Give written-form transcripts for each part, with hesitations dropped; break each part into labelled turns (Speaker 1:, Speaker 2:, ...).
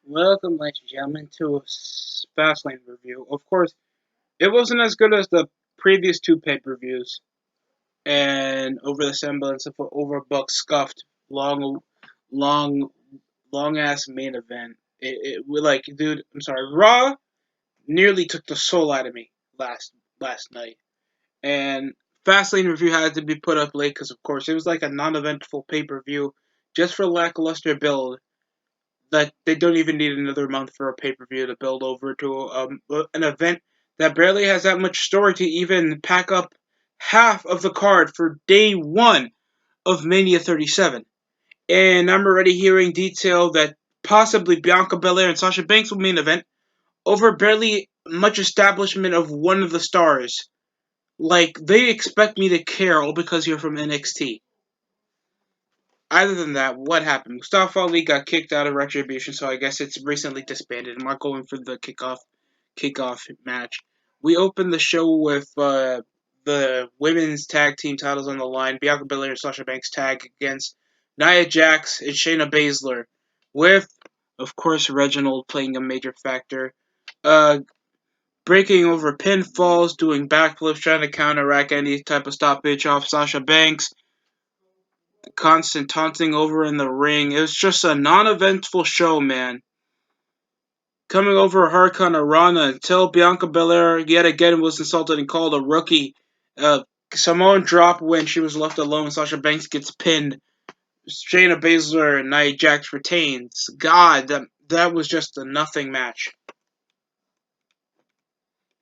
Speaker 1: Welcome, ladies and gentlemen, to a Fastlane review. Of course, it wasn't as good as the previous two pay-per-views, and over the semblance of an overbooked, scuffed, long, long, long-ass main event. Dude, I'm sorry, Raw nearly took the soul out of me last night, and Fastlane review had to be put up late because, of course, it was like a non-eventful pay-per-view just for lackluster build that they don't even need another month for a pay per view to build over to an event that barely has that much story to even pack up half of the card for day one of Mania 37. And I'm already hearing detail that possibly Bianca Belair and Sasha Banks will main event over barely much establishment of one of the stars. Like, they expect me to care all because you're from NXT. Other than that, what happened? Mustafa Ali got kicked out of Retribution, so I guess it's recently disbanded. I'm not going for the kickoff match. We opened the show with the women's tag team titles on the line. Bianca Belair and Sasha Banks tag against Nia Jax and Shayna Baszler, with, of course, Reginald playing a major factor. Uh, Breaking over pinfalls, doing backflips, trying to counteract any type of stoppage off Sasha Banks, constant taunting over in the ring. It was just a non-eventful show, man. Coming over Hurricane Rana until Bianca Belair yet again was insulted and called a rookie. Samoan drop when she was left alone. Sasha Banks gets pinned. Shayna Baszler and Nia Jax retains. God, that was just a nothing match.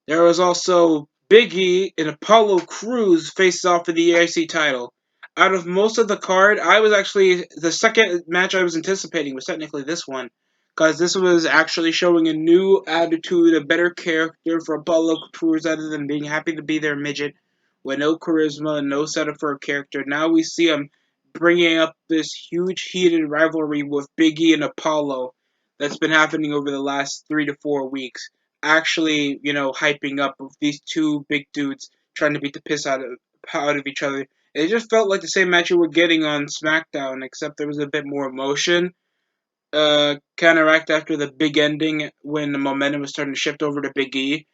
Speaker 1: There was also Big E and Apollo Crews faced off for the AIC title. Out of most of the card, I was actually the second match I was anticipating was technically this one, because this was actually showing a new attitude, a better character for Apollo Crews, other than being happy to be their midget with no charisma and no setup for a character. Now we see him bringing up this huge heated rivalry with Big E and Apollo that's been happening over the last 3 to 4 weeks, actually, hyping up of these two big dudes trying to beat the piss out of each other. It just felt like the same match you were getting on SmackDown, except there was a bit more emotion. Counteract after the big ending when the momentum was starting to shift over to Big E.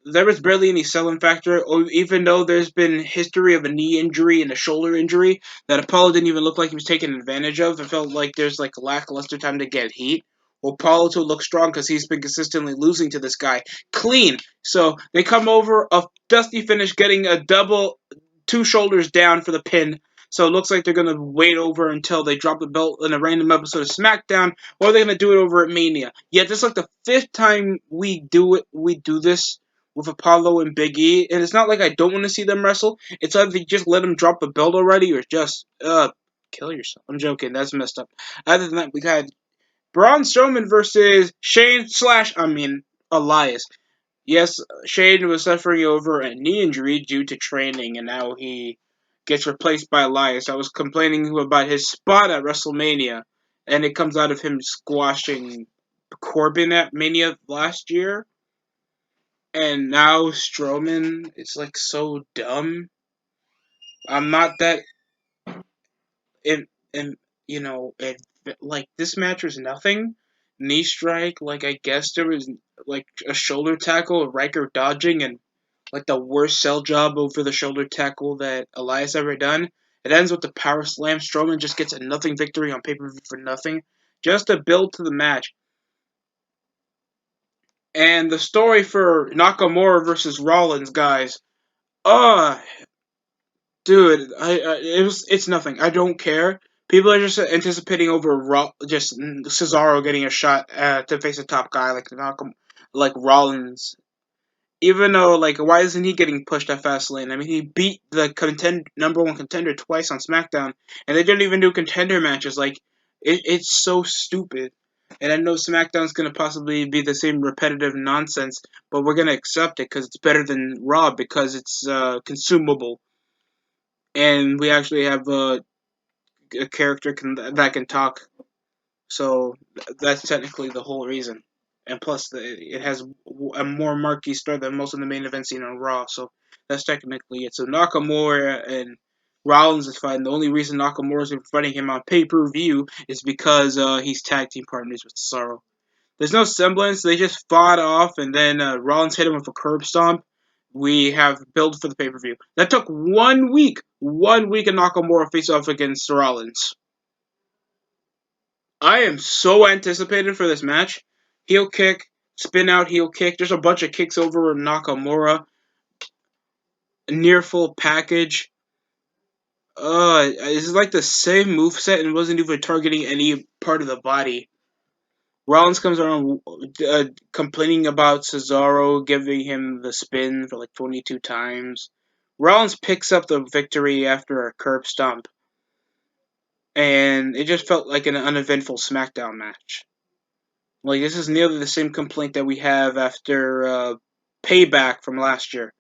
Speaker 1: There was barely any selling factor, even though there's been history of a knee injury and a shoulder injury that Apollo didn't even look like he was taking advantage of. It felt like there's like lackluster time to get heat. Well, Apollo to look strong because he's been consistently losing to this guy clean. So they come over a dusty finish, getting a double, two shoulders down for the pin. So it looks like they're gonna wait over until they drop the belt in a random episode of SmackDown, or they're gonna do it over at Mania. Yet this is like the fifth time we do it. We do this with Apollo and Big E, and it's not like I don't want to see them wrestle. It's either they just let them drop the belt already, or just kill yourself. I'm joking. That's messed up. Other than that, we had Braun Strowman versus Elias. Yes, Shane was suffering over a knee injury due to training, and now he gets replaced by Elias. I was complaining about his spot at WrestleMania, and it comes out of him squashing Corbin at Mania last year. And now Strowman is like so dumb. I'm not that in in like this match was nothing. Knee strike, like I guess there was like a shoulder tackle, Riker dodging, and like the worst sell job over the shoulder tackle that Elias ever done. It ends with the power slam. Strowman just gets a nothing victory on pay per view for nothing, just to build to the match. And the story for Nakamura versus Rollins, guys. Uh Dude, it's nothing. I don't care. People are just anticipating over just Cesaro getting a shot to face a top guy like Rollins. Even though, like, why isn't he getting pushed at Fastlane? I mean, he beat the number one contender twice on SmackDown, and they don't even do contender matches. Like, it's so stupid. And I know SmackDown's gonna possibly be the same repetitive nonsense, but we're gonna accept it because it's better than Raw because it's consumable, and we actually have a character that can talk. So that's technically the whole reason. And plus, it has a more marquee star than most of the main events seen on Raw. So that's technically it. So Nakamura and Rollins is fighting. The only reason Nakamura is fighting him on pay per view is because he's tag team partners with Cesaro. There's no semblance. They just fought off, and then Rollins hit him with a curb stomp. We have build for the pay per view. That took 1 week. 1 week of Nakamura face off against Rollins. I am so anticipated for this match. Heel kick, spin out heel kick. There's a bunch of kicks over Nakamura. Near full package. It's like the same moveset and wasn't even targeting any part of the body. Rollins comes around complaining about Cesaro giving him the spin for like 22 times. Rollins picks up the victory after a curb stomp. And it just felt like an uneventful SmackDown match. Like, this is nearly the same complaint that we have after Payback from last year.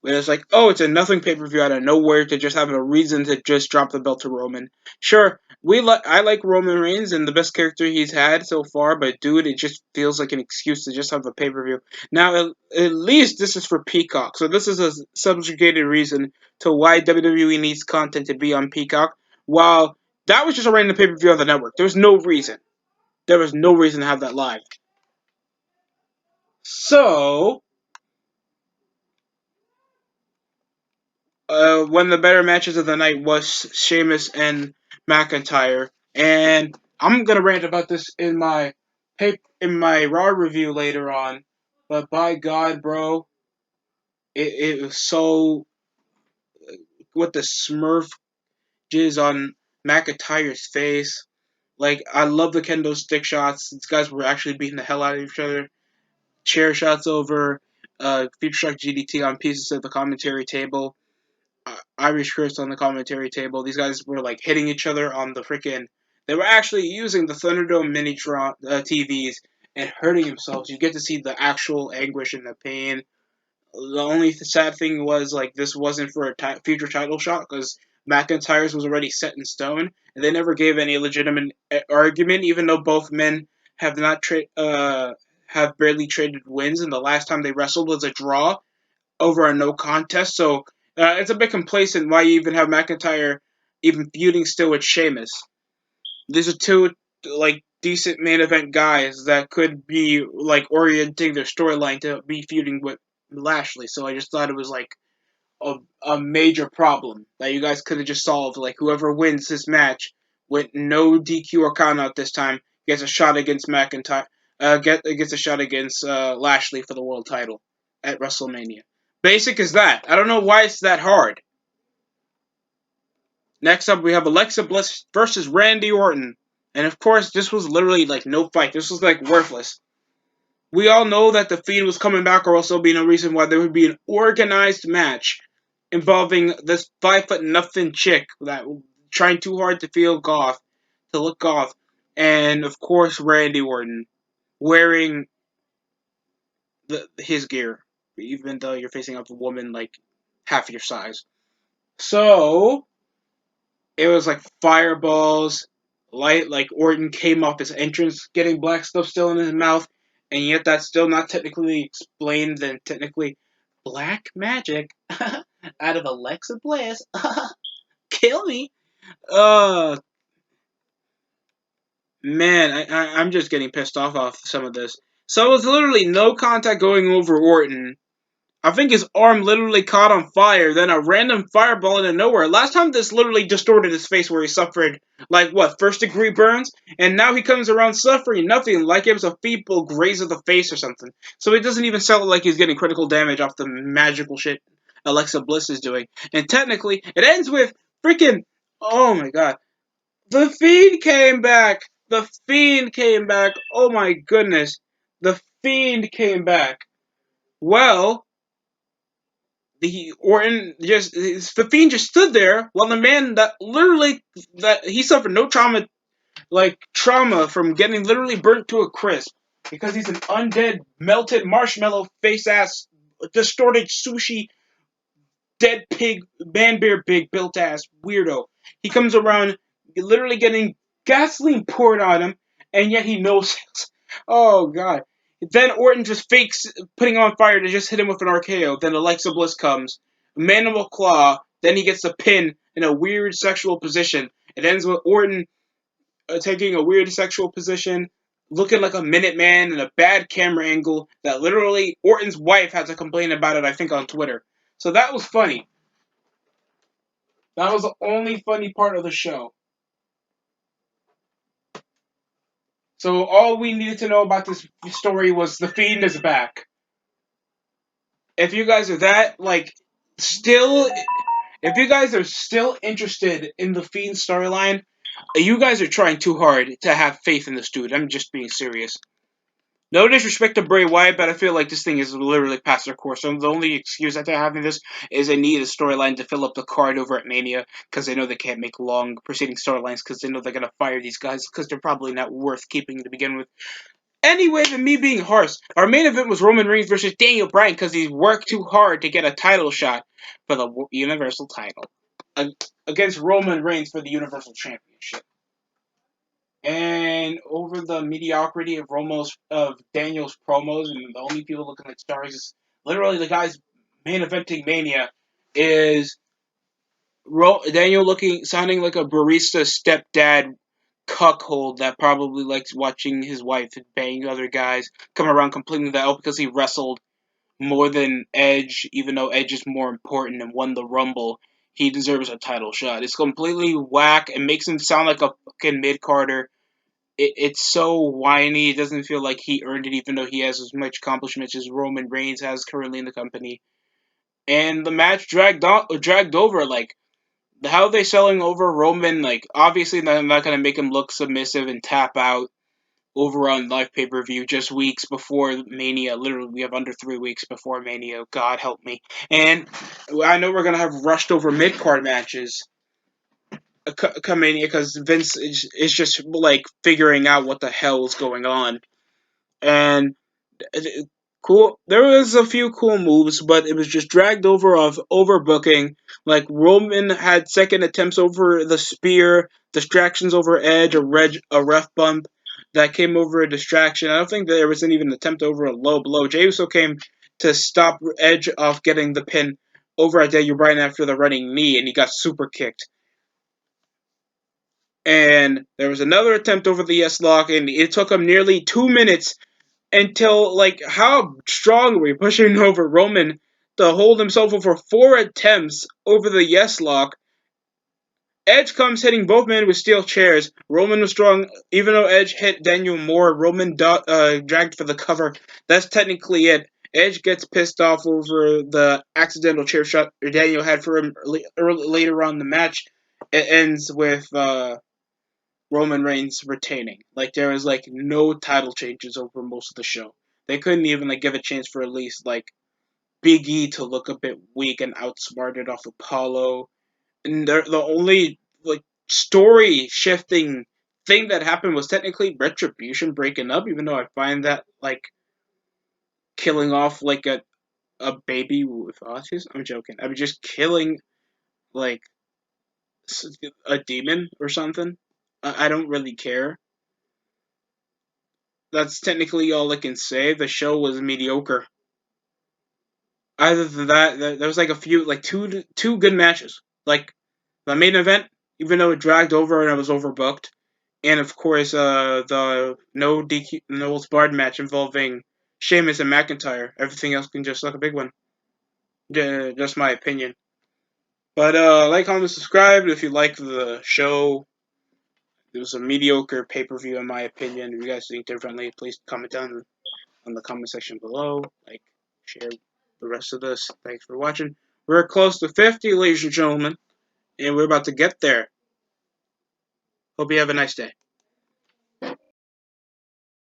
Speaker 1: Where it's like, oh, it's a nothing pay-per-view out of nowhere to just have a reason to just drop the belt to Roman. Sure, I like Roman Reigns and the best character he's had so far, but dude, it just feels like an excuse to just have a pay-per-view. Now, at least this is for Peacock, so this is a subjugated reason to why WWE needs content to be on Peacock, while that was just a random pay-per-view on the network. There was no reason. There was no reason to have that live. So, one of the better matches of the night was Sheamus and McIntyre, and I'm gonna rant about this in my Raw review later on. But by God, bro, it was so with the Smurf jizz on McIntyre's face. Like, I love the kendo stick shots. These guys were actually beating the hell out of each other. Chair shots over Future Shock GDT on pieces of the commentary table. Irish Chris on the commentary table. These guys were like hitting each other on the freaking. They were actually using the Thunderdome mini TVs and hurting themselves. You get to see the actual anguish and the pain. The only sad thing was like this wasn't for a future title shot because McIntyre's was already set in stone, and they never gave any legitimate argument, even though both men have not have barely traded wins, and the last time they wrestled was a draw over a no contest. So it's a bit complacent why you even have McIntyre even feuding still with Sheamus. These are two like decent main event guys that could be like orienting their storyline to be feuding with Lashley. So I just thought it was like a major problem that you guys could have just solved. Like whoever wins this match with no DQ or count out this time gets a shot against McIntyre. Gets a shot against Lashley for the world title at WrestleMania. Basic as that. I don't know why it's that hard. Next up, we have Alexa Bliss versus Randy Orton. And of course, this was literally like no fight. This was like worthless. We all know that the Fiend was coming back, or else there'll be no reason why there would be an organized match involving this 5 foot nothing chick that trying too hard to look goth, and of course Randy Orton wearing his gear, even though you're facing up a woman like half your size. So it was like fireballs, light like Orton came off his entrance, getting black stuff still in his mouth, and yet that's still not technically explained. Then technically, black magic out of Alexa Bliss, kill me. Uh, man, I'm just getting pissed off some of this. So it was literally no contact going over Orton. I think his arm literally caught on fire, then a random fireball out of nowhere. Last time this literally distorted his face where he suffered, like, what, first degree burns? And now he comes around suffering nothing, like it was a feeble graze of the face or something. So it doesn't even sound like he's getting critical damage off the magical shit Alexa Bliss is doing. And technically, it ends with freaking, oh my god, the Fiend came back! The Fiend came back! Oh my goodness. The Fiend came back. Well, the Orton just the Fiend just stood there while the man that he suffered no trauma from getting literally burnt to a crisp because he's an undead melted marshmallow face ass distorted sushi dead pig man bear big built ass weirdo. He comes around literally getting gasoline poured on him and yet he knows. Oh god. Then Orton just fakes putting on fire to just hit him with an RKO. Then Alexa Bliss comes. Mandible Claw. Then he gets a pin in a weird sexual position. It ends with Orton taking a weird sexual position, looking like a Minuteman and a bad camera angle that literally Orton's wife had to complain about it, I think, on Twitter. So that was funny. That was the only funny part of the show. So all we needed to know about this story was the Fiend is back. If you guys are that, like, still, if you guys are still interested in the Fiend storyline, you guys are trying too hard to have faith in this dude. I'm just being serious. No disrespect to Bray Wyatt, but I feel like this thing is literally past their course. So the only excuse that they're having this is they need a storyline to fill up the card over at Mania because they know they can't make long proceeding storylines because they know they're gonna fire these guys because they're probably not worth keeping to begin with. Anyway, than me being harsh, our main event was Roman Reigns versus Daniel Bryan because he worked too hard to get a title shot for the Universal title against Roman Reigns for the Universal Championship. And over the mediocrity of Daniel's promos and the only people looking like stars is literally the guys main eventing Mania is Daniel sounding like a barista stepdad cuckold that probably likes watching his wife bang other guys, come around complaining that because he wrestled more than Edge, even though Edge is more important and won the Rumble, he deserves a title shot. It's completely whack. It makes him sound like a fucking mid-carder. It's so whiny. It doesn't feel like he earned it, even though he has as much accomplishments as Roman Reigns has currently in the company. And the match dragged over. Like, how are they selling over Roman? Like, obviously, they're not going to make him look submissive and tap out over on live pay per view just weeks before Mania. Literally, we have under 3 weeks before Mania. God help me. And I know we're going to have rushed over mid card matches come Mania because Vince is just like figuring out what the hell is going on. And cool. There was a few cool moves, but it was just dragged over of overbooking. Like Roman had second attempts over the spear, distractions over Edge, a ref bump that came over a distraction. I don't think there was even an attempt over a low blow. Jey Uso came to stop Edge off getting the pin over at Daniel Bryan after the running knee, and he got super kicked. And there was another attempt over the yes lock, and it took him nearly 2 minutes until, like, how strong are we pushing over Roman to hold himself over 4 attempts over the yes lock? Edge comes hitting both men with steel chairs. Roman was strong, even though Edge hit Daniel more. Roman dragged for the cover. That's technically it. Edge gets pissed off over the accidental chair shot Daniel had for him later on in the match. It ends with Roman Reigns retaining. Like, there was like no title changes over most of the show. They couldn't even like give a chance for at least like Big E to look a bit weak and outsmarted off Apollo. And the only like story shifting thing that happened was technically Retribution breaking up, even though I find that like killing off like a baby with autism. I'm joking. I'm just killing like a demon or something. I don't really care. That's technically all I can say. The show was mediocre. Other than that, there was like a few, like two good matches. Like the main event, even though it dragged over and it was overbooked, and of course, the no DQ, no holds barred match involving Sheamus and McIntyre. Everything else can just look a big one. Just my opinion. But like, comment, subscribe if you like the show. It was a mediocre pay per view in my opinion. If you guys think differently, please comment down on the comment section below. Like, share the rest of this. Thanks for watching. We're close to 50, ladies and gentlemen, and we're about to get there. Hope you have a nice day.